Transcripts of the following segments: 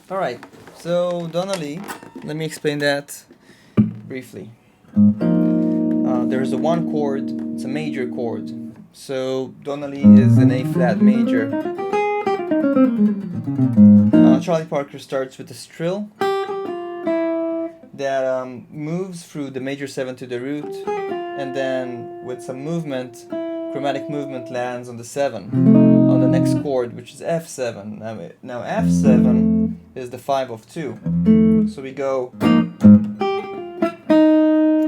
Alright, so tonally, let me explain that briefly. There is a one chord, it's a major chord. So tonally is an A flat major. Charlie Parker starts with a trill that moves through the major 7 to the root, and then with some movement, chromatic movement, lands on the 7 on the next chord, which is F7. Now F7 is the 5 of 2. So we go,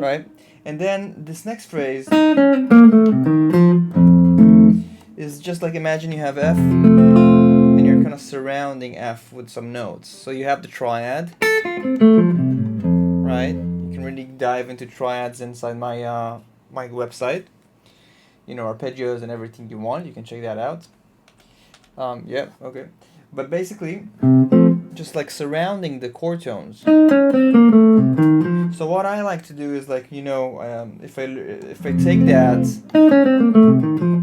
right? And then this next phrase is just like, imagine you have F and you're kind of surrounding F with some notes. So you have the triad, right? You can really dive into triads inside my my website. You know, arpeggios and everything you want. You can check that out. Yeah, okay. But basically, just like surrounding the chord tones. So what I like to do is, like, you know, if I take that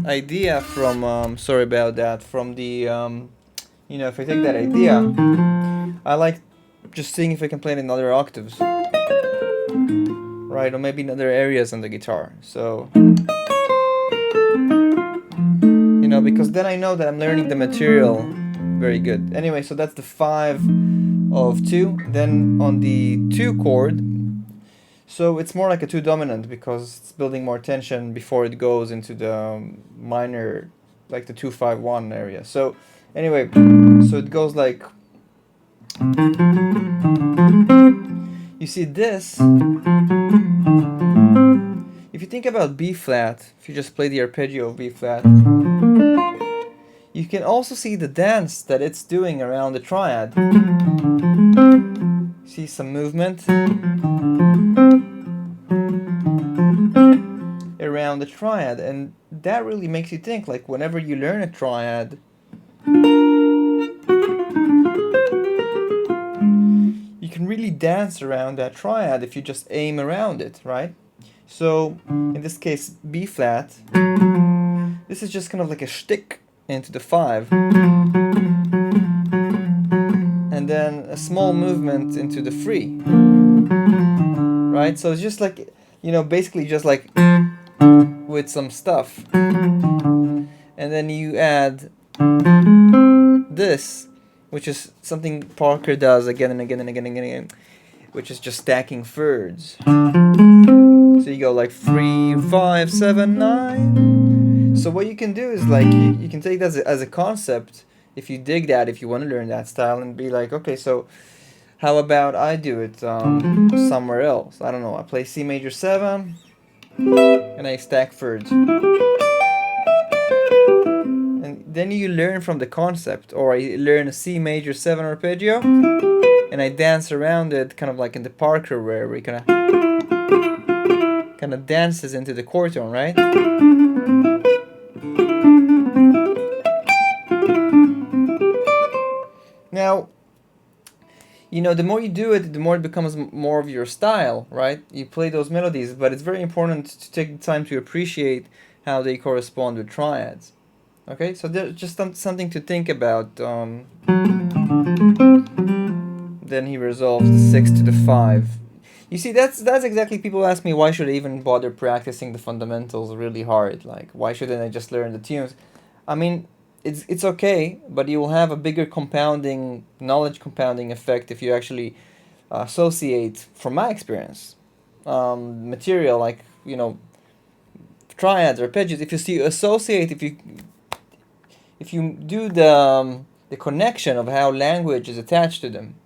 idea from sorry about that, from the you know, if I take that idea, I like just seeing if I can play it in other octaves, right, or maybe in other areas on the guitar. So, you know, because then I know that I'm learning the material very good. Anyway, so that's the 5 of 2. Then on the 2 chord, so it's more like a 2 dominant because it's building more tension before it goes into the minor, like the 2-5-1 area. So anyway, so it goes like, you see this, if you think about B flat, if you just play the arpeggio of B flat, you can also see the dance that it's doing around the triad. See some movement around the triad, and that really makes you think, like, whenever you learn a triad, you can really dance around that triad if you just aim around it, right? So in this case, B flat, this is just kind of like a shtick into the 5, and then a small movement into the 3, right? So it's just like, you know, basically just like with some stuff, and then you add this, which is something Parker does again and again and again and again, which is just stacking thirds. So you go like 3, 5, 7, 9. So what you can do is, like, you can take that as a concept, if you dig that, if you want to learn that style, and be like, okay, so how about I do it somewhere else? I don't know, I play C major 7 and I stack thirds. And then you learn from the concept, or I learn a C major 7 arpeggio and I dance around it, kind of like in the Parker where he kind of dances into the chord tone, right? Now, you know, the more you do it, the more it becomes more of your style, right? You play those melodies, but it's very important to take the time to appreciate how they correspond with triads. Okay, so there's just something to think about. Then he resolves the 6 to the 5. You see, that's exactly, people ask me, why should I even bother practicing the fundamentals really hard? Like, why shouldn't I just learn the tunes? I mean, it's okay, but you will have a bigger knowledge compounding effect if you actually associate, from my experience, material like, you know, triads or arpeggios. If you associate, if you do the connection of how language is attached to them,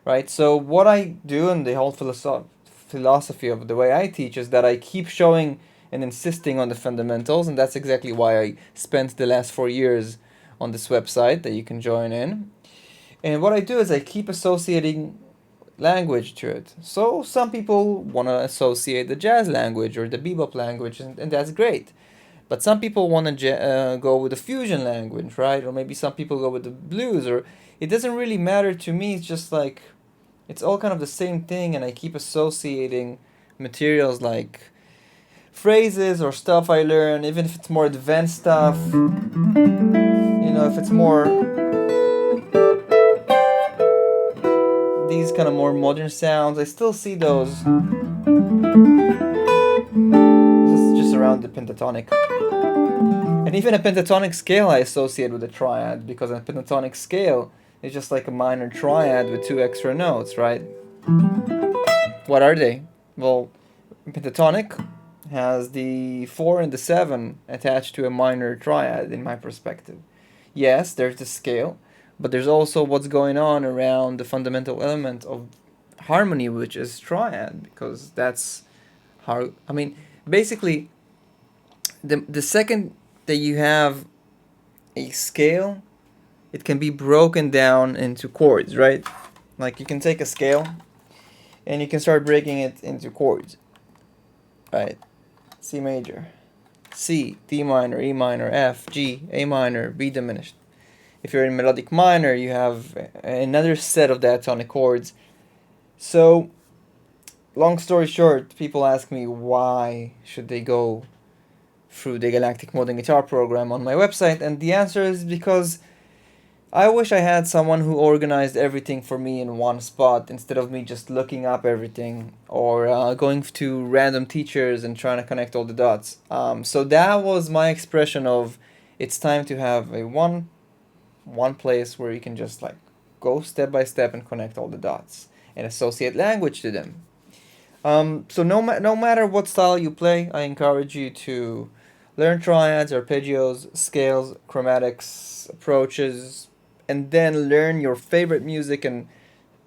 right? So what I do, and the whole philosophy of the way I teach, is that I keep showing and insisting on the fundamentals, and that's exactly why I spent the last 4 years on this website that you can join in. And what I do is I keep associating language to it. So some people want to associate the jazz language or the bebop language, and that's great. But some people want to go with the fusion language, right? Or maybe some people go with the blues, or it doesn't really matter to me. It's just like, it's all kind of the same thing, and I keep associating materials like phrases or stuff I learn, even if it's more advanced stuff. You know, if it's more these kind of more modern sounds, I still see those. This is just around the pentatonic. And even a pentatonic scale I associate with a triad, because a pentatonic scale is just like a minor triad with 2 extra notes, right? What are they? Well, pentatonic has the 4 and the 7 attached to a minor triad in my perspective. Yes, there's the scale, but there's also what's going on around the fundamental element of harmony, which is triad, because that's how, I mean, basically, the second that you have a scale, it can be broken down into chords, right? Like you can take a scale and you can start breaking it into chords, right? C major, C, D minor, E minor, F, G, A minor, B diminished. If you're in melodic minor, you have another set of diatonic chords. So, long story short, people ask me why should they go through the Galactic Modern Guitar program on my website, and the answer is because I wish I had someone who organized everything for me in one spot instead of me just looking up everything or going to random teachers and trying to connect all the dots. So that was my expression of it's time to have a one place where you can just like go step by step and connect all the dots and associate language to them. So no matter what style you play, I encourage you to learn triads, arpeggios, scales, chromatics, approaches, and then learn your favorite music and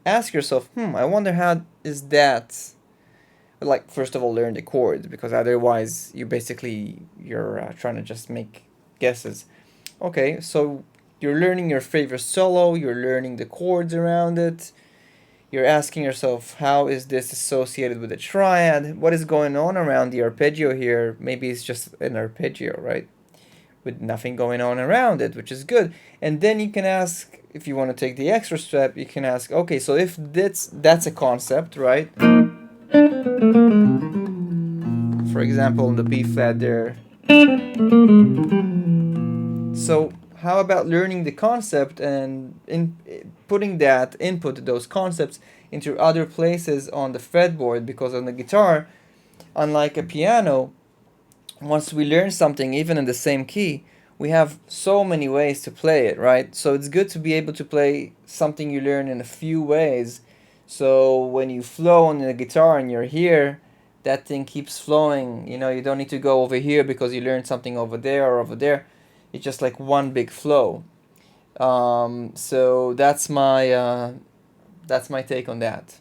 ask yourself, I wonder how is that. Like, first of all, learn the chords, because otherwise you're trying to just make guesses. Okay, so you're learning your favorite solo, you're learning the chords around it, you're asking yourself, how is this associated with a triad? What is going on around the arpeggio here? Maybe it's just an arpeggio, right? With nothing going on around it, which is good. And then you can ask, if you want to take the extra step, you can ask, okay, so if that's a concept, right? For example, in the B flat there. So how about learning the concept and putting that input, those concepts, into other places on the fretboard? Because on the guitar, unlike a piano, once we learn something, even in the same key, we have so many ways to play it, right? So it's good to be able to play something you learn in a few ways. So when you flow on the guitar and you're here, that thing keeps flowing. You know, you don't need to go over here because you learned something over there or over there. It's just like one big flow. So that's my take on that.